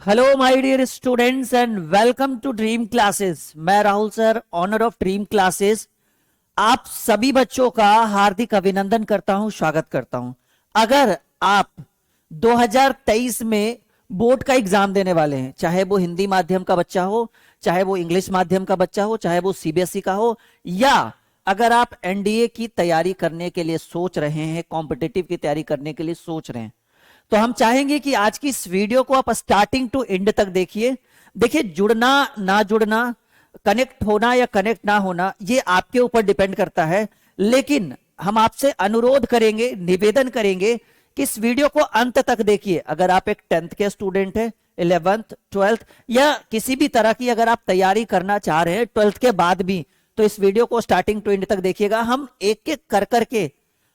Hello my dear students and welcome to Dream Classes. मैं Rahul sir, honour of Dream Classes, आप सभी बच्चों का हार्दिक अभिनंदन करता हूं, स्वागत करता हूं। अगर आप 2023 में बोर्ड का एग्जाम देने वाले हैं, चाहे वो हिंदी माध्यम का बच्चा हो, चाहे वो इंग्लिश माध्यम का बच्चा हो, चाहे वो सीबीएसई का हो, या अगर आप एनडीए की तैयारी करने के लिए सोच रहे हैं, कॉम्पिटिटिव की तैयारी करने के लिए सोच रहे हैं, तो हम चाहेंगे कि आज की इस वीडियो को आप स्टार्टिंग टू एंड तक देखिए। देखिए, जुड़ना ना जुड़ना, कनेक्ट होना या कनेक्ट ना होना, ये आपके ऊपर डिपेंड करता है। लेकिन हम आपसे अनुरोध करेंगे, निवेदन करेंगे कि इस वीडियो को अंत तक देखिए। अगर आप एक 10th के स्टूडेंट हैं, 11th 12th या किसी भी तरह की अगर आप तैयारी करना चाह रहे हैं 12th के बाद भी, तो इस वीडियो को स्टार्टिंग टू एंड तक देखिएगा। हम एक एक कर करके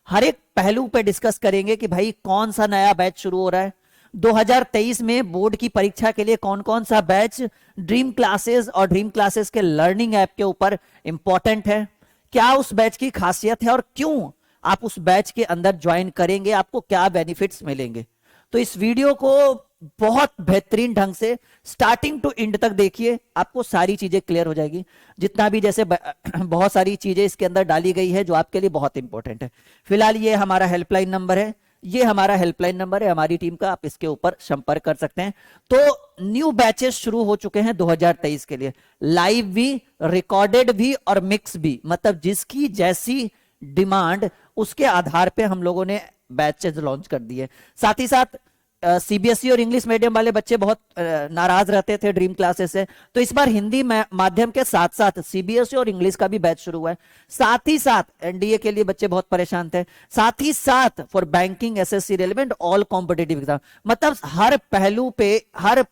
हर एक पहलू पे डिस्कस करेंगे कि भाई कौन सा नया बैच शुरू हो रहा है 2023 में, बोर्ड की परीक्षा के लिए कौन कौन सा बैच ड्रीम क्लासेस और ड्रीम क्लासेस के लर्निंग ऐप के ऊपर इंपॉर्टेंट है, क्या उस बैच की खासियत है और क्यों आप उस बैच के अंदर ज्वाइन करेंगे, आपको क्या बेनिफिट्स मिलेंगे। तो इस वीडियो को बहुत बेहतरीन ढंग से स्टार्टिंग टू एंड तक देखिए, आपको सारी चीजें क्लियर हो जाएगी। जितना भी जैसे बहुत सारी चीजें इसके अंदर डाली गई है जो आपके लिए बहुत इंपॉर्टेंट है। फिलहाल ये हमारा हेल्पलाइन नंबर है, ये हमारा हेल्पलाइन नंबर है हमारी टीम का, आप इसके ऊपर संपर्क कर सकते हैं। तो न्यू बैचेस शुरू हो चुके हैं 2023 के लिए, लाइव भी, रिकॉर्डेड भी और मिक्स भी, मतलब जिसकी जैसी डिमांड उसके आधार पे हम लोगों ने बैचेस लॉन्च कर दिए। साथ ही साथ सीबीएसई और इंग्लिश मीडियम वाले बच्चे बहुत नाराज रहते थे ड्रीम क्लासेस से, तो इस बार हिंदी माध्यम के साथ साथ सीबीएसई और इंग्लिश का भी बैच शुरू हुआ है। साथ ही साथ एनडीए के लिए बच्चे बहुत परेशान थे, साथ ही साथ for banking, SSC relevant, all competitive exam, मतलब हर पहलू पे हर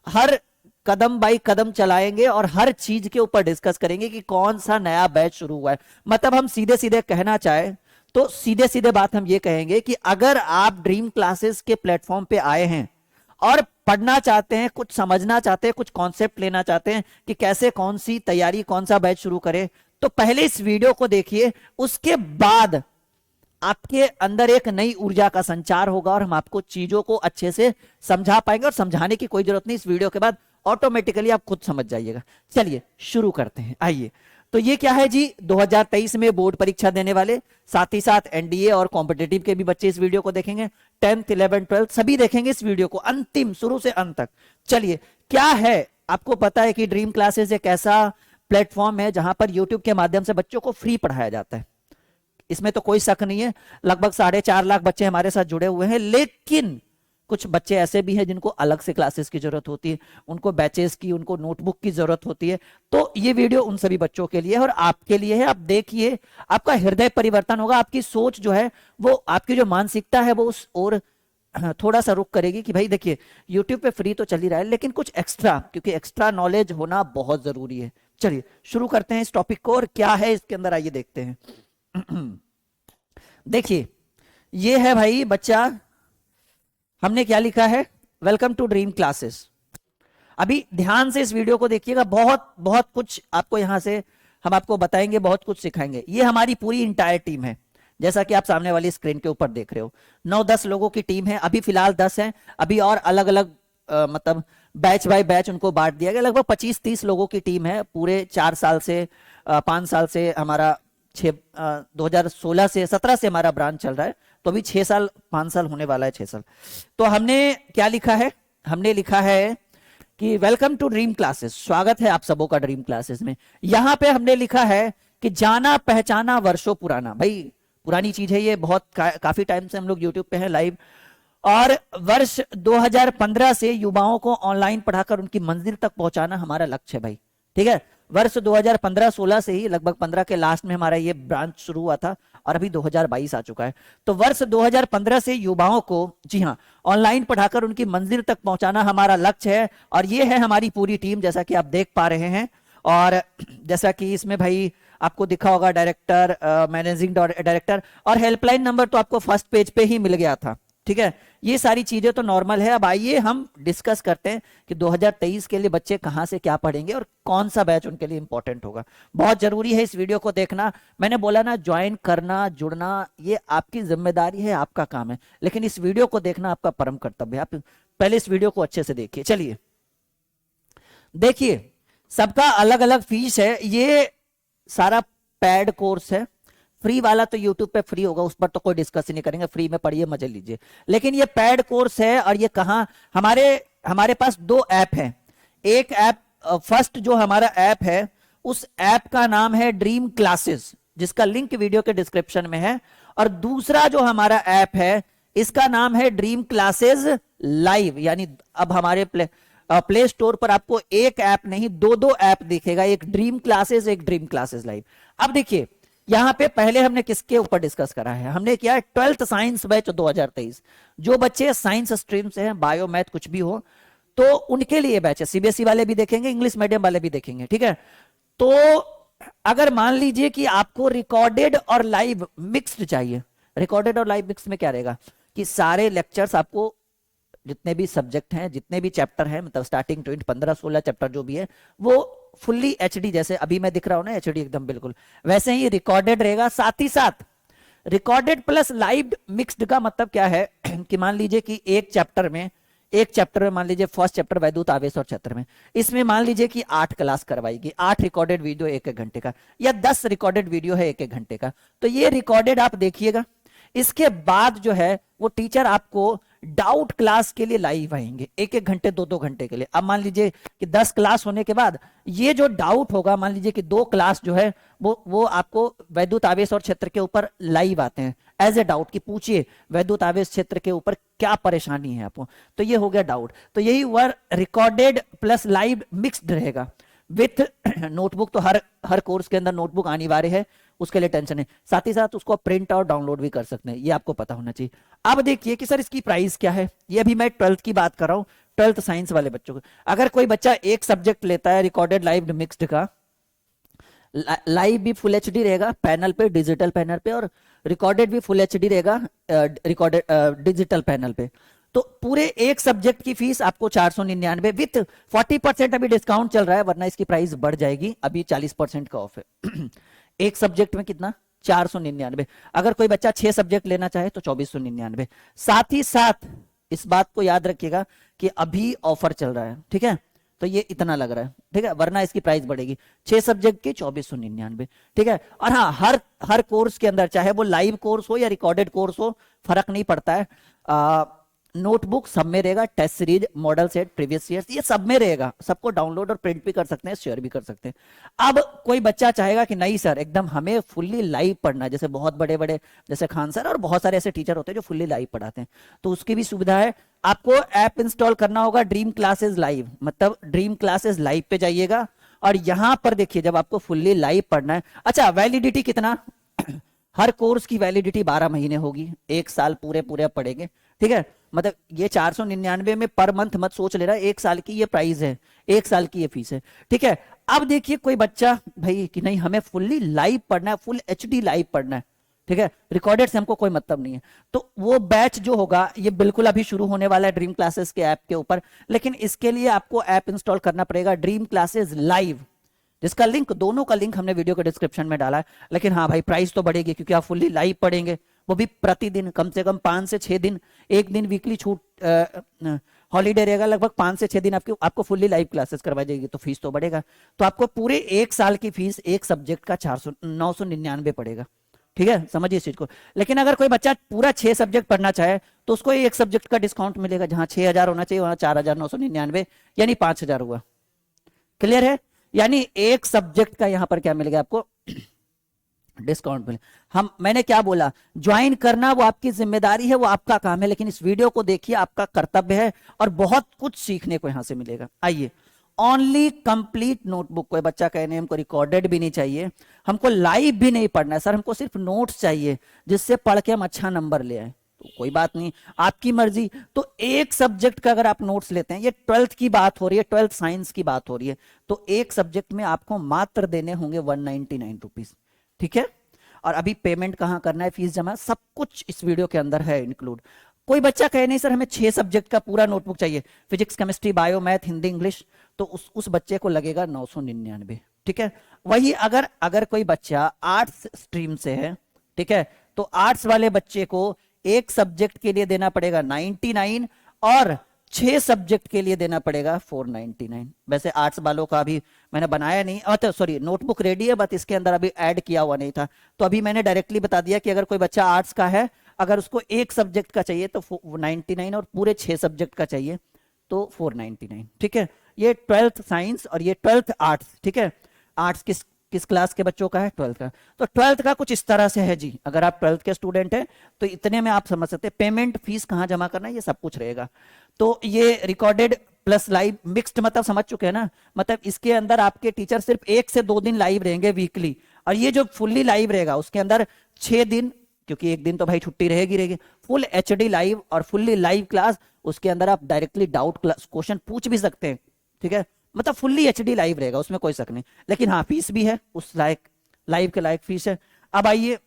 हर कदम बाई कदम चलाएंगे और हर चीज के ऊपर डिस्कस करेंगे कि कौन सा नया बैच शुरू हुआ है। मतलब हम सीधे सीधे कहना चाहे तो सीधे सीधे बात हम ये कहेंगे कि अगर आप ड्रीम क्लासेस के प्लेटफॉर्म पे आए हैं और पढ़ना चाहते हैं, कुछ समझना चाहते हैं, कुछ कॉन्सेप्ट लेना चाहते हैं कि कैसे कौन सी तैयारी, कौन सा बैच शुरू करें, तो पहले इस वीडियो को देखिए। उसके बाद आपके अंदर एक नई ऊर्जा का संचार होगा और हम आपको चीजों को अच्छे से समझा पाएंगे, और समझाने की कोई जरूरत नहीं, इस वीडियो के बाद ऑटोमेटिकली आप खुद समझ जाइएगा। चलिए शुरू करते हैं, आइए। तो ये क्या है जी, 2023 में बोर्ड परीक्षा देने वाले, साथ ही साथ एनडीए और कॉम्पिटिटिव के भी बच्चे इस वीडियो को देखेंगे, 10th 11th 12th सभी देखेंगे इस वीडियो को अंतिम, शुरू से अंत तक। चलिए, क्या है, आपको पता है कि ड्रीम क्लासेस एक ऐसा प्लेटफॉर्म है जहां पर यूट्यूब के माध्यम से बच्चों को फ्री पढ़ाया जाता है, इसमें तो कोई शक नहीं है। लगभग 4.5 लाख बच्चे हमारे साथ जुड़े हुए हैं, लेकिन कुछ बच्चे ऐसे भी हैं जिनको अलग से क्लासेस की जरूरत होती है, उनको बैचेस की, उनको नोटबुक की जरूरत होती है। तो ये वीडियो उन सभी बच्चों के लिए है और आपके लिए है। आप देखिए, आपका हृदय परिवर्तन होगा, आपकी सोच जो है वो, आपकी जो मानसिकता है वो उस और थोड़ा सा रुक करेगी कि भाई देखिए, यूट्यूब पे फ्री तो चल ही रहा है, लेकिन कुछ एक्स्ट्रा, क्योंकि एक्स्ट्रा नॉलेज होना बहुत जरूरी है। चलिए शुरू करते हैं इस टॉपिक को, और क्या है इसके अंदर आइए देखते हैं। देखिए, ये है भाई बच्चा, हमने क्या लिखा है, वेलकम टू ड्रीम क्लासेस। अभी ध्यान से इस वीडियो को देखिएगा, बहुत बहुत कुछ आपको यहां से हम आपको बताएंगे, बहुत कुछ सिखाएंगे। ये हमारी पूरी इंटायर टीम है, जैसा कि आप सामने वाली स्क्रीन के ऊपर देख रहे हो। 9-10 लोगों की टीम है, अभी फिलहाल 10 है, अभी और अलग अलग मतलब बैच बाय बैच उनको बांट दिया गया। लगभग 25-30 लोगों की टीम है, पूरे 4 साल से 5 साल से हमारा 2016 से 17 से हमारा ब्रांच चल रहा है, तो अभी 6 साल 5 साल होने वाला है, 6 साल। तो हमने क्या लिखा है, हमने लिखा है कि वेलकम टू ड्रीम क्लासेस, स्वागत है आप सबों का ड्रीम क्लासेस में। यहां पे हमने लिखा है कि जाना पहचाना वर्षों पुराना, भाई पुरानी चीज है ये, बहुत काफी टाइम से हम लोग यूट्यूब पे हैं लाइव, और वर्ष 2015 से युवाओं को ऑनलाइन पढ़ाकर उनकी मंजिल तक पहुंचाना हमारा लक्ष्य है भाई, ठीक है। वर्ष 2015-16 से ही, लगभग 15 के लास्ट में हमारा ये ब्रांच शुरू हुआ था और अभी 2022 आ चुका है। तो वर्ष 2015 से युवाओं को, जी हाँ, ऑनलाइन पढ़ाकर उनकी मंजिल तक पहुंचाना हमारा लक्ष्य है, और ये है हमारी पूरी टीम, जैसा कि आप देख पा रहे हैं। और जैसा कि इसमें भाई आपको दिखा होगा डायरेक्टर, मैनेजिंग डायरेक्टर, और हेल्पलाइन नंबर तो आपको फर्स्ट पेज पे ही मिल गया था, ठीक है, ये सारी चीजें तो नॉर्मल है। अब आइए हम डिस्कस करते हैं कि 2023 के लिए बच्चे कहाँ से क्या पढ़ेंगे और कौन सा बैच उनके लिए इंपॉर्टेंट होगा। बहुत जरूरी है इस वीडियो को देखना। मैंने बोला ना, ज्वाइन करना, जुड़ना, ये आपकी जिम्मेदारी है, आपका काम है, लेकिन इस वीडियो को देखना आपका परम कर्तव्य है। आप पहले इस वीडियो को अच्छे से देखिए। चलिए देखिए, सबका अलग अलग फीस है। ये सारा पैड कोर्स है। फ्री वाला तो यूट्यूब पे फ्री होगा, उस पर तो कोई डिस्कस ही नहीं करेंगे, फ्री में पढ़िए, मजे लीजिए। लेकिन ये पैड कोर्स है और ये कहाँ, हमारे पास दो ऐप हैं। एक ऐप, फर्स्ट जो हमारा ऐप है, उस ऐप का नाम है ड्रीम क्लासेस, जिसका लिंक वीडियो के डिस्क्रिप्शन में है। और दूसरा जो हमारा ऐप है, इसका नाम है ड्रीम क्लासेस लाइव। यानी अब हमारे प्ले स्टोर पर आपको एक ऐप नहीं, दो दो ऐप दिखेगा, एक ड्रीम क्लासेस, एक ड्रीम क्लासेस लाइव। अब देखिए, यहां पे पहले हमने किसके ऊपर डिस्कस करा है, हमने किया 12th साइंस बैच 2023। जो बच्चे साइंस स्ट्रीम से हैं, बायो मैथ कुछ भी हो, तो उनके लिए बैच है। सीबीएसई वाले भी देखेंगे, इंग्लिश मीडियम वाले भी देखेंगे, ठीक है। तो अगर मान लीजिए कि आपको रिकॉर्डेड और लाइव मिक्स्ड चाहिए, रिकॉर्डेड और लाइव मिक्स में क्या रहेगा कि सारे लेक्चर्स आपको, जितने भी सब्जेक्ट हैं, जितने भी चैप्टर हैं, मतलब स्टार्टिंग टू 15-16 चैप्टर जो भी है, वो फुल्ली एचडी, जैसे अभी मैं दिख रहा हूं ना एचडी एकदम बिल्कुल वैसे ही रिकॉर्डेड रहेगा। साथ ही साथ रिकॉर्डेड प्लस लाइव मिक्स्ड का मतलब क्या है कि मान लीजिए कि एक चैप्टर में मान लीजिए फर्स्ट चैप्टर वैद्युत आवेश और क्षेत्र में, इसमें मान लीजिए कि 8 क्लास करवाएगी, 8 रिकॉर्डेड वीडियो 1-1 घंटे का, या 10 रिकॉर्डेड वीडियो है 1-1 घंटे का। तो ये रिकॉर्डेड आप देखिएगा। इसके बाद जो है वो टीचर आपको डाउट क्लास के लिए लाइव आएंगे 1-1 घंटे 2-2 घंटे के लिए। अब मान लीजिए कि 10 क्लास होने के बाद ये जो डाउट होगा, मान लीजिए कि 2 क्लास जो है वो आपको वैद्युत आवेश और क्षेत्र के ऊपर लाइव आते हैं एज ए डाउट, कि पूछिए वैद्युत आवेश क्षेत्र के ऊपर क्या परेशानी है आपको। तो ये हो गया डाउट। तो यही हुआ रिकॉर्डेड प्लस लाइव मिक्स्ड रहेगा विथ नोटबुक। तो हर कोर्स के अंदर नोटबुक अनिवार्य है, उसके लिए टेंशन है। साथ ही साथ उसको प्रिंट आउट डाउनलोड भी कर सकते हैं, ये आपको पता होना चाहिए। अब देखिए कि सर इसकी प्राइस क्या है। ये अभी मैं 12th की बात कर रहा हूं, 12th साइंस वाले बच्चों को। अगर कोई बच्चा एक सब्जेक्ट लेता है रिकॉर्डेड लाइव मिक्स्ड का, लाइव भी फुल एचडी रहेगा पैनल पे, डिजिटल पैनल पे, और रिकॉर्डेड भी फुल एचडी रहेगा रिकॉर्डेड डिजिटल पैनल पे, तो पूरे एक सब्जेक्ट की फीस आपको 499 विथ 40% अभी डिस्काउंट चल रहा है, वरना इसकी प्राइस बढ़ जाएगी। अभी 40% का ऑफ है। एक सब्जेक्ट में कितना, 499। अगर कोई बच्चा 6 सब्जेक्ट लेना चाहे तो 2499। साथ ही साथ इस बात को याद रखिएगा कि अभी ऑफर चल रहा है, ठीक है, तो ये इतना लग रहा है, ठीक है, वरना इसकी प्राइस बढ़ेगी। 6 सब्जेक्ट के 2499, ठीक है। और हाँ, हर कोर्स के अंदर, चाहे वो लाइव कोर्स हो या रिकॉर्डेड कोर्स हो, फर्क नहीं पड़ता है। नोटबुक सब में रहेगा, test series, model set, previous years, ये सब में रहेगा। सबको डाउनलोड और प्रिंट भी कर सकते हैं, शेयर भी कर सकते हैं। अब कोई बच्चा चाहेगा कि नहीं सर एकदम हमें फुल्ली लाइव पढ़ना है, जैसे बहुत बड़े बड़े जैसे खान सर और बहुत सारे ऐसे टीचर होते हैं जो फुल्ली लाइव पढ़ाते हैं, तो उसकी भी सुविधा है। आपको ऐप इंस्टॉल करना होगा ड्रीम क्लासेस लाइव, मतलब ड्रीम क्लासेस लाइव पे जाइएगा और यहां पर देखिए जब आपको फुल्ली लाइव पढ़ना है। अच्छा, वैलिडिटी कितना, हर कोर्स की वैलिडिटी 12 महीने होगी, 1 साल पूरे पूरे पढ़ेंगे, ठीक है। मतलब ये 499 में पर मंथ मत सोच ले रहा है, 1 साल की ये प्राइस है, 1 साल की ये फीस है, ठीक है। अब देखिए कोई बच्चा भाई कि नहीं हमें फुल्ली लाइव पढ़ना है, फुल एचडी लाइव पढ़ना है, ठीक है, रिकॉर्डेड से हमको कोई मतलब नहीं है, तो वो बैच जो होगा ये बिल्कुल अभी शुरू होने वाला है ड्रीम क्लासेस के ऐप के ऊपर। लेकिन इसके लिए आपको ऐप इंस्टॉल करना पड़ेगा ड्रीम क्लासेस लाइव, जिसका लिंक, दोनों का लिंक हमने वीडियो के डिस्क्रिप्शन में डाला है। लेकिन हाँ भाई, प्राइस तो बढ़ेगी क्योंकि आप फुल्ली लाइव पढ़ेंगे, वो भी प्रतिदिन, कम से कम 5 से 6 दिन, एक दिन वीकली छूट हॉलीडे रहेगा, लगभग 5 से 6 दिन आपको फुल्ली लाइव क्लासेस करवाई जाएगी, तो फीस तो बढ़ेगा। तो आपको पूरे 1 साल की फीस एक सब्जेक्ट का 999 पड़ेगा, ठीक है, समझिए इस चीज को। लेकिन अगर कोई बच्चा पूरा 6 सब्जेक्ट पढ़ना चाहे तो उसको एक सब्जेक्ट का डिस्काउंट मिलेगा, जहां 6000 होना चाहिए वहां 4999, यानी 5000 हुआ। क्लियर है, यानी एक सब्जेक्ट का यहां पर क्या मिलेगा आपको, डिस्काउंट मिले। मैंने क्या बोला, ज्वाइन करना वो आपकी जिम्मेदारी है, वो आपका काम है, लेकिन इस वीडियो को देखिए, आपका कर्तव्य है और बहुत कुछ सीखने को यहां से मिलेगा। आइए, ओनली कंप्लीट नोटबुक। कोई बच्चा कहने हमको रिकॉर्डेड भी नहीं चाहिए, हमको लाइव भी नहीं पढ़ना है सर, हमको सिर्फ नोट्स चाहिए जिससे पढ़ के हम अच्छा नंबर ले आए, तो कोई बात नहीं, आपकी मर्जी। तो एक सब्जेक्ट का अगर आप नोट्स लेते हैं, ये 12th की बात हो रही है, 12th साइंस की बात हो रही है, तो एक सब्जेक्ट में आपको मात्र देने होंगे 199 रुपीज, ठीक है। और अभी पेमेंट कहां करना है, फीस जमा, सब कुछ इस वीडियो के अंदर है इंक्लूड। कोई बच्चा कहे नहीं सर हमें 6 सब्जेक्ट का पूरा नोटबुक चाहिए, physics chemistry bio math Hindi English, तो उस बच्चे को लगेगा 999। ठीक है। वही अगर अगर कोई बच्चा आर्ट्स स्ट्रीम से है, ठीक है, तो आर्ट्स वाले बच्चे को एक सब्जेक्ट के लिए देना पड़ेगा 99 और 6 सब्जेक्ट के लिए देना पड़ेगा 499। वैसे आर्ट्स वालों का अभी मैंने बनाया नहीं, तो सॉरी नोटबुक रेडी है, बट इसके अंदर अभी ऐड किया हुआ नहीं था, तो अभी मैंने डायरेक्टली बता दिया कि अगर कोई बच्चा आर्ट्स का है, अगर उसको एक सब्जेक्ट का चाहिए तो 99 और पूरे 6 सब्जेक्ट का चाहिए तो 499। ठीक है। ये 12th साइंस और ये 12th आर्ट्स। ठीक है। आर्ट्स किस किस क्लास के बच्चों का है? 12th का। तो 12th का कुछ इस तरह से है जी, अगर आप 12th के स्टूडेंट हैं तो इतने में आप समझ सकते हैं पेमेंट फीस कहां जमा करना है, ये सब कुछ रहेगा। तो ये रिकॉर्डेड प्लस लाइव मिक्स्ड मतलब समझ चुके हैं ना, मतलब इसके अंदर आपके टीचर सिर्फ 1 से 2 दिन लाइव रहेंगे वीकली, और ये जो फुल्ली लाइव रहेगा उसके अंदर 6 दिन, क्योंकि एक दिन तो भाई छुट्टी रहेगी, फुल एचडी लाइव और फुल्ली लाइव क्लास, उसके अंदर आप डायरेक्टली डाउट क्लास क्वेश्चन पूछ भी सकते हैं। ठीक है। मतलब फुल्ली एचडी लाइव रहेगा, उसमें कोई शक नहीं, लेकिन हाँ फीस भी है, उस लाइक लाइव के लायक फीस है। अब आइए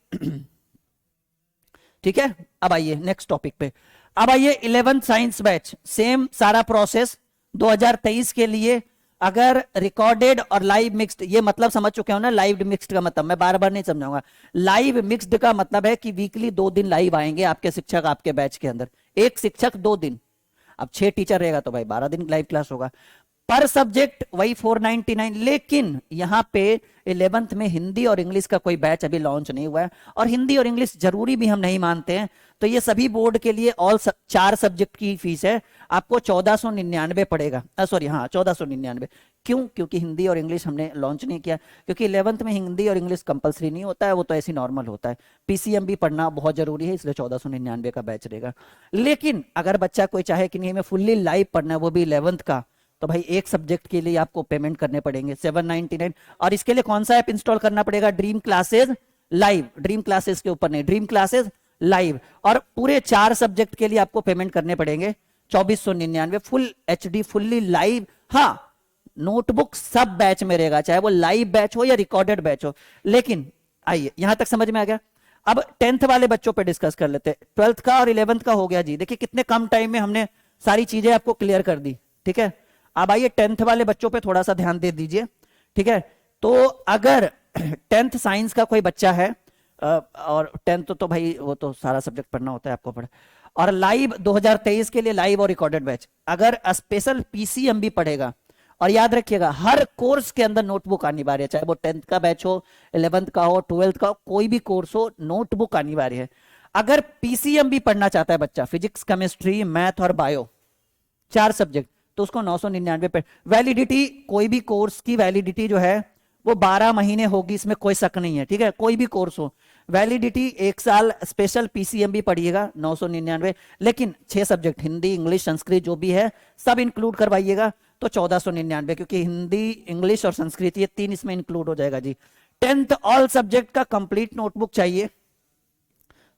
ठीक है, अब आइए नेक्स्ट टॉपिक पे। अब आइए 11th साइंस बैच, सेम सारा प्रोसेस 2023 के लिए। अगर रिकॉर्डेड और लाइव मिक्स्ड, ये मतलब समझ चुके हो ना, लाइव मिक्स्ड का मतलब मैं बार बार नहीं समझाऊंगा। लाइव मिक्स्ड का मतलब है कि वीकली 2 दिन लाइव आएंगे आपके शिक्षक आपके बैच के अंदर, एक शिक्षक 2 दिन। अब 6 टीचर रहेगा तो भाई 12 दिन लाइव क्लास होगा, पर सब्जेक्ट वही 499। लेकिन यहां पे 11th में हिंदी और इंग्लिश का कोई बैच अभी लॉन्च नहीं हुआ है, और हिंदी और इंग्लिश जरूरी भी हम नहीं मानते हैं, तो ये सभी बोर्ड के लिए ऑल 4 सब्जेक्ट की फीस है, आपको 1499 पड़ेगा। सॉरी हाँ 1499। क्यों? क्योंकि हिंदी और इंग्लिश हमने लॉन्च नहीं किया, क्योंकि 11th में हिंदी और इंग्लिश कंपलसरी नहीं होता है, वो तो ऐसी नॉर्मल होता है। पीसीएम भी पढ़ना बहुत जरूरी है, इसलिए 1499 का बैच रहेगा। लेकिन अगर बच्चा कोई चाहे कि नहीं हमें फुल्ली लाइव पढ़ना है, वो भी 11th का, तो भाई एक सब्जेक्ट के लिए आपको पेमेंट करने पड़ेंगे 799। और इसके लिए कौन सा ऐप इंस्टॉल करना पड़ेगा? Dream classes live. Dream classes के ऊपर नहीं, ड्रीम क्लासेस लाइव। और पूरे 4 सब्जेक्ट के लिए आपको पेमेंट करने पड़ेंगे 2499, फुल एचडी फुल्ली लाइव। हाँ नोटबुक सब बैच में रहेगा, चाहे वो लाइव बैच हो या रिकॉर्डेड बैच हो। लेकिन आइए यहां तक समझ में आ गया। अब 10th वाले बच्चों पे डिस्कस कर लेते हैं। 12th का और 11th का हो गया जी, देखिए कितने कम टाइम में हमने सारी चीजें आपको क्लियर कर दी। ठीक है। अब आइए 10th वाले बच्चों पे थोड़ा सा ध्यान दे दीजिए। ठीक है। तो अगर 10th साइंस का कोई बच्चा है, और 10th तो भाई वो तो सारा सब्जेक्ट पढ़ना होता है आपको पढ़े, और लाइव 2023 के लिए लाइव और रिकॉर्डेड बैच, अगर स्पेशल पीसीएम भी पढ़ेगा, और याद रखिएगा हर कोर्स के अंदर नोटबुक अनिवार्य है, चाहे वो 10th का बैच हो, 11th का हो, 12th का हो, कोई भी कोर्स हो, नोटबुक अनिवार्य है। अगर पीसीएम भी पढ़ना चाहता है बच्चा, फिजिक्स केमिस्ट्री मैथ और बायो 4 सब्जेक्ट, तो उसको 999 पे। वैलिडिटी, कोई भी कोर्स की वैलिडिटी जो है वो 12 महीने होगी, इसमें कोई शक नहीं है। ठीक है। कोई भी कोर्स हो वैलिडिटी 1 साल। स्पेशल पीसीएम भी पढ़िएगा 999, लेकिन 6 सब्जेक्ट हिंदी इंग्लिश संस्कृत जो भी है सब इंक्लूड करवाइएगा तो 1499, क्योंकि हिंदी इंग्लिश और संस्कृत ये 3 इसमें इंक्लूड हो जाएगा जी। 10th ऑल सब्जेक्ट का कंप्लीट नोटबुक चाहिए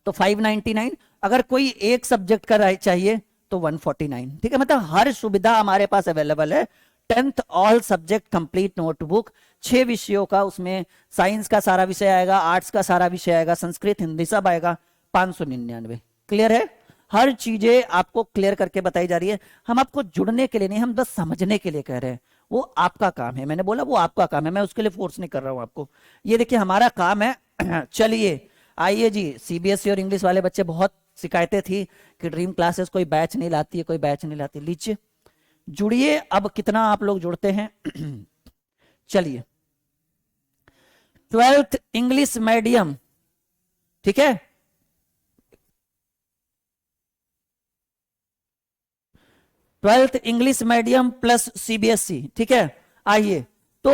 तो 599, अगर कोई एक सब्जेक्ट का चाहिए तो 149। ठीक है। मतलब हर सुविधा हमारे पास अवेलेबल है। 10th all subject complete notebook 6 विषयों का, उसमें साइंस का सारा विषय आएगा, आर्ट्स का सारा विषय आएगा, संस्कृत हिंदी सब आएगा, 599। क्लियर है? हर चीजें आपको क्लियर करके बताई जा रही है। हम आपको जुड़ने के लिए नहीं, हम बस समझने के लिए कह रहे हैं। वो आपका काम है, मैंने बोला वो आपका काम है, मैं उसके लिए फोर्स नहीं कर रहा हूं आपको। ये देखिए हमारा काम है। चलिए आइए जी, सीबीएसई और इंग्लिश वाले बच्चे बहुत शिकायतें थी कि ड्रीम क्लासेस कोई बैच नहीं लाती है, कोई बैच नहीं लाती। लीजिए जुड़िए, अब कितना आप लोग जुड़ते हैं। चलिए 12th इंग्लिश मीडियम, ठीक है, 12th English medium plus CBSE. ठीक है। आइए, तो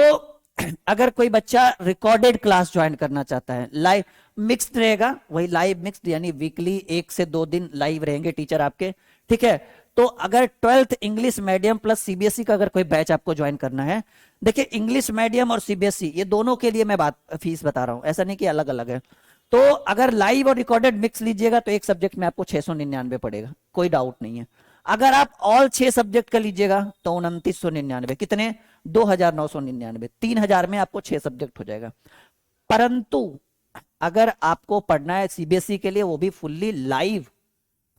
अगर कोई बच्चा रिकॉर्डेड क्लास ज्वाइन करना चाहता है, लाइव मिक्स्ड रहेगा, वही लाइव मिक्स्ड यानी वीकली 1 से 2 दिन लाइव रहेंगे टीचर आपके। ठीक है। तो अगर 12th English medium plus CBSE का अगर कोई बैच आपको ज्वाइन करना है, देखिए इंग्लिश मीडियम और सीबीएसई ये दोनों के लिए मैं फीस बता रहा हूं, ऐसा नहीं कि अलग अलग है। तो अगर लाइव और रिकॉर्डेड मिक्स लीजिएगा तो एक सब्जेक्ट में आपको 699 पड़ेगा, कोई डाउट नहीं है। अगर आप ऑल 6 सब्जेक्ट का लीजिएगा तो 2999। कितने? 2999। 3000 में आपको 6 सब्जेक्ट हो जाएगा। परंतु अगर आपको पढ़ना है सीबीएसई के लिए, वो भी फुल्ली लाइव,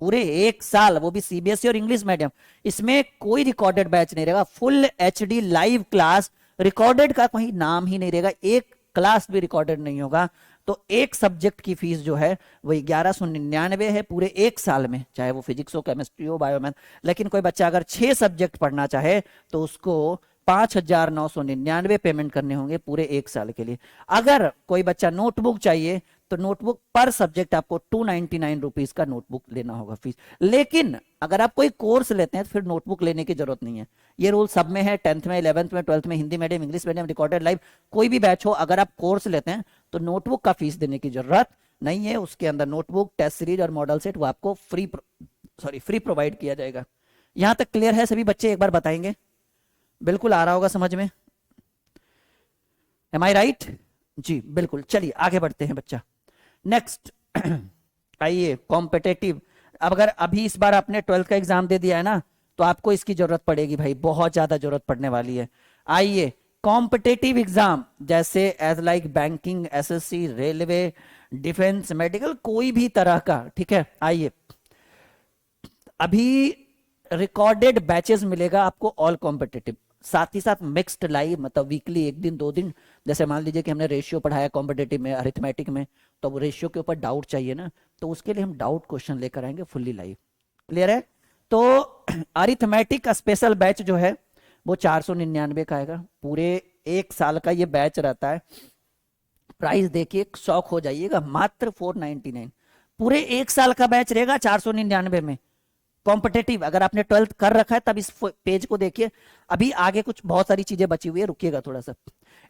पूरे एक साल, वो भी सीबीएसई और इंग्लिश मीडियम। इसमें कोई रिकॉर्डेड बैच नहीं रहेगा, full HD live class, recorded का कोई नाम ही नहीं रहेगा, एक क्लास भी रिकॉर्डेड नहीं होगा। तो एक सब्जेक्ट की फीस जो है वो 1199 है पूरे एक साल में, चाहे वो फिजिक्स हो, केमिस्ट्री हो, बायोमैथ। लेकिन कोई बच्चा अगर 6 सब्जेक्ट पढ़ना चाहे तो उसको 5,999 पेमेंट करने होंगे पूरे एक साल के लिए। अगर कोई बच्चा नोटबुक चाहिए तो नोटबुक पर सब्जेक्ट आपको 299 रुपीज का नोटबुक लेना होगा फीस। लेकिन अगर आप कोई कोर्स लेते हैं तो फिर नोटबुक लेने की जरूरत नहीं है। ये रूल सब में है, 10th में, 11th में, 12th में, Hindi medium, English medium, recorded live, कोई भी बैच हो, अगर आप कोर्स लेते हैं तो नोटबुक का फीस देने की जरूरत नहीं है। उसके अंदर नोटबुक, टेस्ट सीरीज और मॉडल सेट वो आपको फ्री प्रोवाइड किया जाएगा। यहां तक क्लियर है सभी बच्चे? एक बार बताएंगे। बिल्कुल आ रहा होगा समझ में, एम आई राइट? जी बिल्कुल। चलिए आगे बढ़ते हैं बच्चा। नेक्स्ट आइए, कॉम्पिटेटिव। अब अगर अभी इस बार आपने 12th का एग्जाम दे दिया है ना, तो आपको इसकी जरूरत पड़ेगी भाई, बहुत ज्यादा जरूरत पड़ने वाली है। आइए, कॉम्पिटेटिव एग्जाम जैसे as like banking, SSC, railway, defence, medical, कोई भी तरह का, ठीक है। आइए, अभी रिकॉर्डेड बैचेस मिलेगा आपको ऑल कॉम्पिटेटिव, साथ ही साथ मिक्स्ड लाइव, मतलब वीकली, एक दिन 2 दिन। जैसे मान लीजिए कि हमने रेशियो पढ़ाया कॉम्पिटेटिव में, अरिथमेटिक में, तो वो रेशियो के ऊपर डाउट चाहिए ना, तो उसके लिए हम डाउट क्वेश्चन लेकर आएंगे फुल्ली लाइव। क्लियर है? तो अरिथमेटिक का स्पेशल बैच जो है वो 499 का आएगा, पूरे एक साल का ये बैच रहता है। प्राइस देखिए, शॉक हो जाइएगा, मात्र 499, पूरे एक साल का बैच रहेगा 499 में। कॉम्पिटेटिव अगर आपने 12th कर रखा है तब इस पेज को देखिए, अभी आगे कुछ बहुत सारी चीजें बची हुई है, रुकिएगा थोड़ा सा।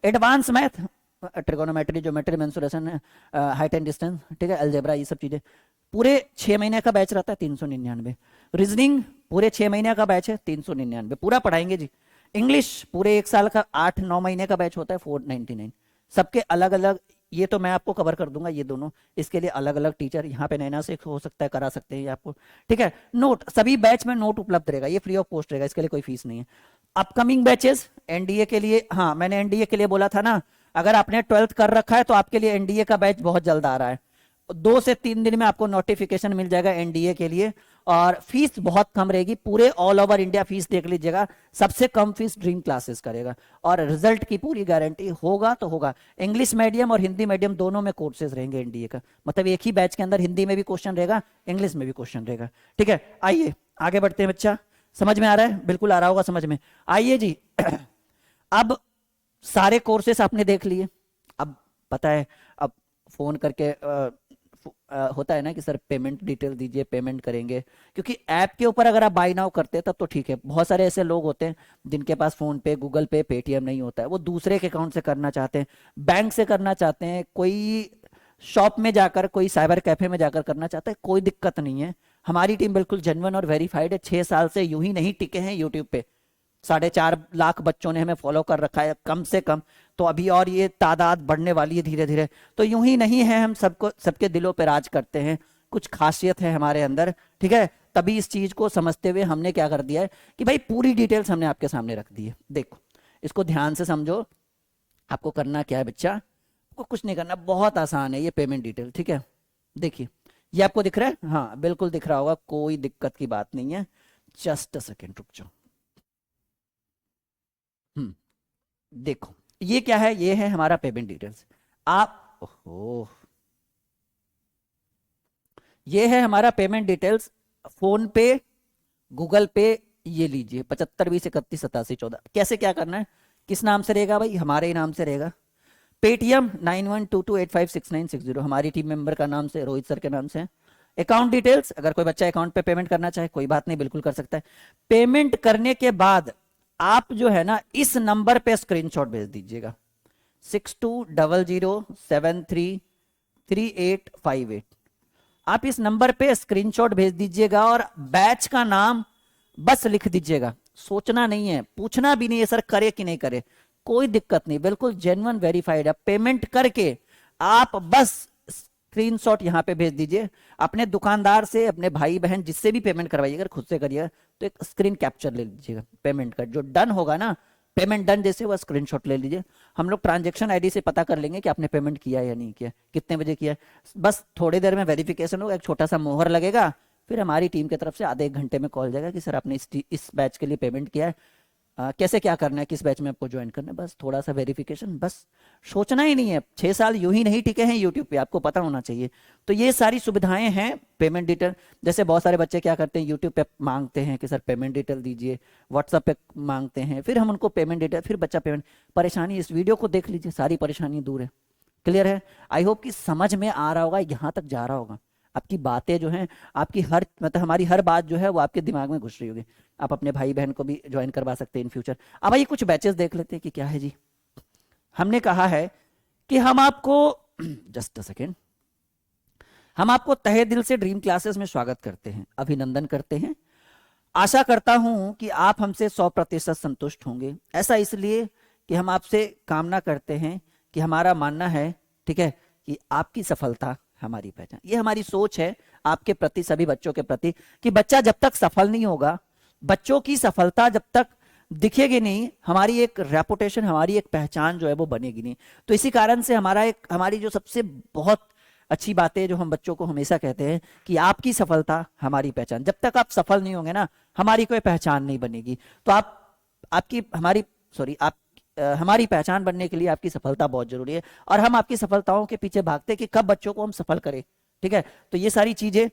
Advance math, trigonometry, geometry, mensuration, height and distance, ठीक है, अलजेब्रा, ये सब चीजें, पूरे 6 महीने का बैच रहता है 399। रीजनिंग पूरे 6 महीने का बैच है 399, पूरा पढ़ाएंगे जी। इंग्लिश पूरे एक साल का 8-9 महीने का बैच होता है 499। सबके अलग अलग, ये तो मैं आपको कवर कर दूंगा ये दोनों, इसके लिए अलग अलग टीचर यहाँ पे नैना से हो सकता है करा सकते हैं ये आपको, ठीक है। नोट, सभी बैच में नोट उपलब्ध रहेगा, ये फ्री ऑफ कॉस्ट रहेगा, इसके लिए कोई फीस नहीं है। अपकमिंग बैचेस एनडीए के लिए, हाँ मैंने एनडीए के लिए बोला था ना, अगर आपने 12th कर रखा है तो आपके लिए एनडीए का बैच बहुत जल्द आ रहा है, 2 से 3 दिन में आपको नोटिफिकेशन मिल जाएगा एनडीए के लिए। और फीस बहुत कम रहेगी, पूरे ऑल ओवर इंडिया फीस देख लीजिएगा, सबसे कम फीस ड्रीम क्लासेस करेगा, और रिजल्ट की पूरी गारंटी, होगा तो होगा। इंग्लिश मीडियम और हिंदी मीडियम दोनों में कोर्सेज रहेंगे एनडीए का, मतलब एक ही बैच के अंदर हिंदी में भी क्वेश्चन रहेगा, इंग्लिश में भी क्वेश्चन रहेगा, ठीक है। आइए आगे बढ़ते हैं बच्चा, समझ में आ रहा है? बिल्कुल आ रहा होगा समझ में। आइए जी अब सारे कोर्सेस आपने देख लिए, अब पता है, अब फोन करके होता है ना कि सर पेमेंट डिटेल दीजिए, पेमेंट करेंगे, क्योंकि ऐप के ऊपर अगर आप बाय नाउ करते हैं तब तो ठीक है। बहुत सारे ऐसे लोग होते हैं जिनके पास फोन पे, गूगल पे, पेटीएम नहीं होता है, वो दूसरे के अकाउंट से करना चाहते हैं, बैंक से करना चाहते हैं, कोई शॉप में जाकर, कोई साइबर कैफे में जाकर करना चाहता है, कोई दिक्कत नहीं है। हमारी टीम बिल्कुल जेन्युइन और वेरीफाइड है, 6 साल से यूं ही नहीं टिके हैं यूट्यूब पे, 4.5 लाख बच्चों ने हमें फॉलो कर रखा है कम से कम, तो अभी और ये तादाद बढ़ने वाली है धीरे धीरे। तो यूं ही नहीं है, हम सबको, सबके दिलों पे राज करते हैं, कुछ खासियत है हमारे अंदर, ठीक है। तभी इस चीज को समझते हुए हमने क्या कर दिया है कि भाई पूरी डिटेल्स हमने आपके सामने रख दी है। देखो इसको ध्यान से समझो, आपको करना क्या है बच्चा, आपको कुछ नहीं करना, बहुत आसान है ये पेमेंट डिटेल, ठीक है। देखिए ये आपको दिख रहा है? हाँ बिल्कुल दिख रहा होगा, कोई दिक्कत की बात नहीं है। जस्ट अ सेकेंड रुक जाओ। देखो ये क्या है, ये है हमारा पेमेंट डिटेल्स। आप, ओहो, ये है हमारा पेमेंट डिटेल्स, फोन पे, गूगल पे, ये लीजिए 75 20 31 87 14। कैसे क्या करना है, किस नाम से रहेगा भाई? हमारे ही नाम से रहेगा। पेटीएम 9122856960, हमारी टीम मेंबर का नाम से, रोहित सर के नाम से। अकाउंट डिटेल्स, अगर कोई बच्चा अकाउंट पे पेमेंट करना चाहे कोई बात नहीं, बिल्कुल कर सकता है। पेमेंट करने के बाद आप जो है ना इस नंबर पे स्क्रीनशॉट भेज दीजिएगा, 6200733858। आप इस नंबर पे स्क्रीनशॉट भेज दीजिएगा और बैच का नाम बस लिख दीजिएगा, सोचना नहीं है, पूछना भी नहीं है सर करे कि नहीं करे, कोई दिक्कत नहीं, बिल्कुल जेन्युइन वेरीफाइड है। पेमेंट करके आप बस स्क्रीनशॉट यहां पे भेज दीजिए, अपने दुकानदार से, अपने भाई बहन जिससे भी पेमेंट करवाइएगा, खुद से करिएगा तो एक स्क्रीन कैप्चर ले लीजिएगा पेमेंट का, जो डन होगा ना, पेमेंट डन जैसे वह स्क्रीनशॉट ले लीजिए। हम लोग ट्रांजैक्शन आईडी से पता कर लेंगे कि आपने पेमेंट किया या नहीं किया, कितने बजे किया। बस थोड़ी देर में वेरिफिकेशन होगा, एक छोटा सा मोहर लगेगा, फिर हमारी टीम की तरफ से आधे 1 घंटे में कॉल जाएगा कि सर आपने इस बैच के लिए पेमेंट किया है, कैसे क्या करना है, किस बैच में आपको ज्वाइन करना है, बस थोड़ा सा वेरिफिकेशन, बस सोचना ही नहीं है। 6 साल यूं ही नहीं टिके हैं यूट्यूब पे, आपको पता होना चाहिए। तो ये सारी सुविधाएं हैं। पेमेंट डिटेल, जैसे बहुत सारे बच्चे क्या करते हैं, यूट्यूब पे मांगते हैं कि सर पेमेंट डिटेल दीजिए, व्हाट्सएप पे मांगते हैं, फिर हम उनको पेमेंट डिटेल, फिर बच्चा पेमेंट, परेशानी, इस वीडियो को देख लीजिए, सारी परेशानी दूर है। क्लियर है? आई होप कि समझ में आ रहा होगा, यहाँ तक जा रहा होगा, आपकी बातें जो हैं, आपकी हर मतलब हमारी हर बात जो है वो आपके दिमाग में घुस रही होगी। आप अपने भाई बहन को भी ज्वाइन करवा सकते हैं इन फ्यूचर। अब आइए कुछ बैचेस देख लेते हैं कि क्या है जी। हमने कहा है कि हम आपको जस्ट अ सेकेंड, हम आपको तहे दिल से ड्रीम क्लासेस में स्वागत करते हैं, अभिनंदन करते हैं। आशा करता हूं कि आप हमसे 100% संतुष्ट होंगे। ऐसा इसलिए कि हम आपसे कामना करते हैं कि हमारा मानना है, ठीक है, कि आपकी सफलता हमारी पहचान। ये हमारी सोच है आपके प्रति, सभी बच्चों के प्रति, कि बच्चा जब तक सफल नहीं होगा, बच्चों की सफलता जब तक दिखेगी नहीं, हमारी एक रेपुटेशन, हमारी एक पहचान जो है वो बनेगी नहीं। तो इसी कारण से हमारी जो सबसे बहुत अच्छी बात है, जो हम बच्चों को हमेशा कहते हैं कि आपकी सफलता हमारी पहचान। जब तक आप सफल नहीं होंगे ना, हमारी कोई पहचान नहीं बनेगी। तो हमारी पहचान बनने के लिए आपकी सफलता बहुत जरूरी है, और हम आपकी सफलताओं के पीछे भागते हैं कि कब बच्चों को हम सफल करें। ठीक है, तो ये सारी चीजें,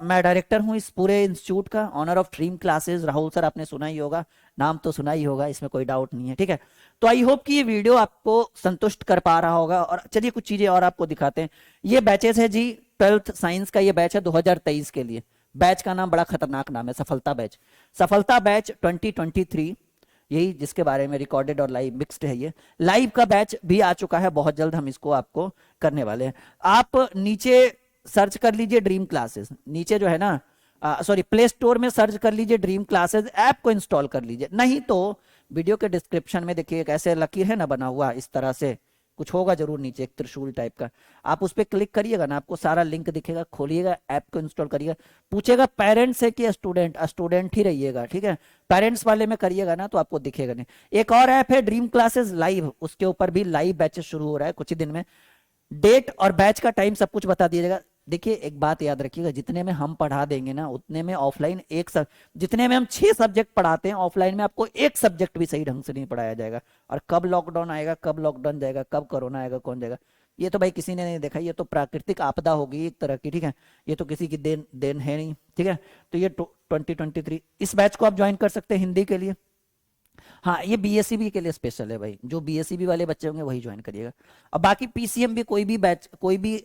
मैं डायरेक्टर हूं इस पूरे इंस्टीट्यूट का, owner of Dream Classes. Rahul sir आपने सुना ही होगा, नाम तो सुना ही होगा, इसमें कोई डाउट नहीं है। ठीक है, तो आई होप कि ये वीडियो आपको संतुष्ट कर पा रहा होगा। और चलिए कुछ चीजें और आपको दिखाते हैं। ये बैचेस है जी, 12th साइंस का ये बैच है 2023 के लिए। बैच का नाम बड़ा खतरनाक नाम है, सफलता बैच। सफलता बैच 2023, यही जिसके बारे में रिकॉर्डेड और लाइव मिक्स्ड है। ये लाइव का बैच भी आ चुका है, बहुत जल्द हम इसको आपको करने वाले हैं। आप नीचे सर्च कर लीजिए ड्रीम क्लासेस, नीचे जो है ना, सॉरी, प्ले स्टोर में सर्च कर लीजिए ड्रीम क्लासेस, ऐप को इंस्टॉल कर लीजिए। नहीं तो वीडियो के डिस्क्रिप्शन में देखिए एक ऐसे लकीर है ना बना हुआ, इस तरह से कुछ होगा जरूर नीचे, एक त्रिशूल टाइप का। आप उस पर क्लिक करिएगा ना, आपको सारा लिंक दिखेगा, खोलिएगा, ऐप को इंस्टॉल करिएगा। पूछेगा पेरेंट्स है कि स्टूडेंट, स्टूडेंट ही रहिएगा। ठीक है, पेरेंट्स वाले में करिएगा ना तो आपको दिखेगा नहीं। एक और ऐप है ड्रीम क्लासेस लाइव, उसके ऊपर भी लाइव बैचेस शुरू हो रहा है कुछ ही दिन में। डेट और बैच का टाइम सब कुछ बता दीजिएगा। देखिए एक बात याद रखिएगा, जितने में हम पढ़ा देंगे ना, उतने में ऑफलाइन जितने में हम 6 सब्जेक्ट पढ़ाते हैं, ऑफलाइन में आपको एक सब्जेक्ट भी सही ढंग से नहीं पढ़ाया जाएगा। और कब लॉकडाउन आएगा, कब लॉकडाउन जाएगा, कब कोरोना आएगा, कौन जाएगा, ये तो भाई किसी ने नहीं देखा। ये तो प्राकृतिक आपदा होगी एक तरह की। ठीक है, ये तो किसी की देन है नहीं। ठीक है, तो ये 2023 इस बैच को आप ज्वाइन कर सकते हैं हिंदी के लिए। हाँ, ये बीएससीबी के लिए स्पेशल है भाई, जो बीएससीबी वाले बच्चे होंगे वही ज्वाइन करिएगा। और बाकी पीसीएमबी कोई भी बैच, कोई भी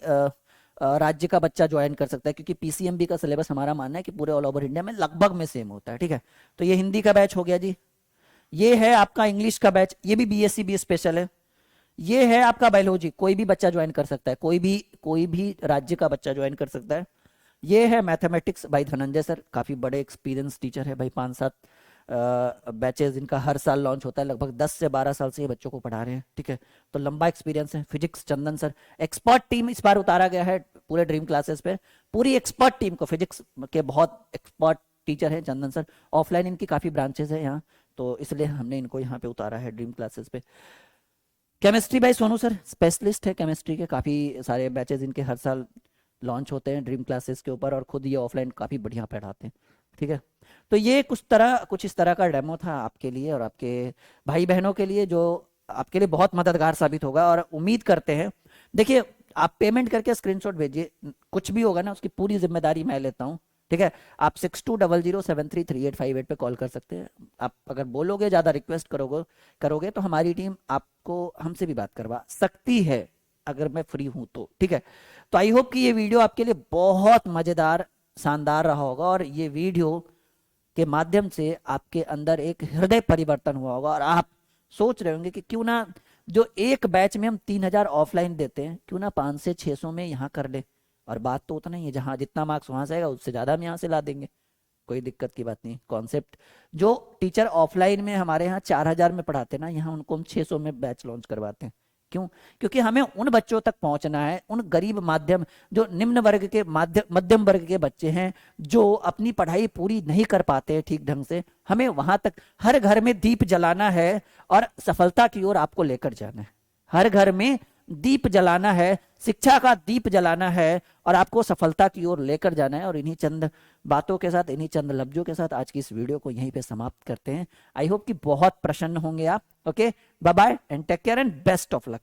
राज्य का बच्चा ज्वाइन कर सकता है, क्योंकि पीसीएमबी का सिलेबस हमारा मानना है कि पूरे ऑल ओवर इंडिया में लगभग में सेम होता है। ठीक है, तो ये हिंदी का बैच हो गया जी। ये है आपका इंग्लिश का बैच, ये भी बीएससीबी स्पेशल है। ये है आपका बायोलॉजी, कोई भी बच्चा ज्वाइन कर सकता है, कोई भी राज्य का बच्चा ज्वाइन कर सकता है। ये है मैथमेटिक्स भाई धनंजय सर, काफी बड़े एक्सपीरियंस टीचर है भाई, 5-7 बैचेस इनका हर साल लॉन्च होता है, लगभग 10 से 12 साल से ये बच्चों को पढ़ा रहे हैं। ठीक है, तो लंबा एक्सपीरियंस है। फिजिक्स चंदन सर, एक्सपर्ट टीम इस बार उतारा गया है पूरे ड्रीम क्लासेस पे, पूरी एक्सपर्ट टीम को, फिजिक्स के बहुत एक्सपर्ट टीचर है चंदन सर। ऑफलाइन इनकी काफी ब्रांचेस है यहाँ, तो इसलिए हमने इनको यहाँ पे उतारा है ड्रीम क्लासेस पे। केमिस्ट्री भाई सोनू सर स्पेशलिस्ट है केमिस्ट्री के, काफी सारे बैचेस इनके हर साल लॉन्च होते हैं ड्रीम क्लासेस के ऊपर, और खुद ये ऑफलाइन काफी बढ़िया पढ़ाते हैं। ठीक है, तो ये कुछ इस तरह का डेमो था आपके लिए और आपके भाई बहनों के लिए, जो आपके लिए बहुत मददगार साबित होगा। और उम्मीद करते हैं, देखिए आप पेमेंट करके स्क्रीनशॉट भेजिए, कुछ भी होगा ना उसकी पूरी जिम्मेदारी मैं लेता हूँ। ठीक है, आप 6200733858 पे कॉल कर सकते हैं। आप अगर बोलोगे, ज्यादा रिक्वेस्ट करोगे तो हमारी टीम आपको हमसे भी बात करवा सकती है, अगर मैं फ्री हूं तो। ठीक है, तो आई होप कि ये वीडियो आपके लिए बहुत मजेदार, शानदार रहा होगा, और ये वीडियो के माध्यम से आपके अंदर एक हृदय परिवर्तन हुआ होगा, और आप सोच रहे होंगे कि क्यों ना जो एक बैच में हम 3000 ऑफलाइन देते हैं, क्यों ना 500 से 600 में यहाँ कर ले। और बात तो उतना ही है, जहां जितना मार्क्स वहां से आएगा उससे ज्यादा हम यहाँ से ला देंगे, कोई दिक्कत की बात नहीं। कॉन्सेप्ट जो टीचर ऑफलाइन में हमारे यहाँ 4000 में पढ़ाते ना, यहाँ उनको हम 600 में बैच लॉन्च करवाते हैं। क्यों? क्योंकि हमें उन बच्चों तक पहुंचना है, उन गरीब माध्यम, जो निम्न वर्ग के, मध्यम वर्ग के बच्चे हैं, जो अपनी पढ़ाई पूरी नहीं कर पाते हैं ठीक ढंग से, हमें वहां तक, हर घर में दीप जलाना है और सफलता की ओर आपको लेकर जाना है। हर घर में दीप जलाना है, शिक्षा का दीप जलाना है और आपको सफलता की ओर लेकर जाना है। और इन्हीं चंद बातों के साथ, इन्हीं चंद लफ्जों के साथ आज की इस वीडियो को यहीं पे समाप्त करते हैं। आई होप कि बहुत प्रसन्न होंगे आप। Okay, bye bye and take care and best of luck.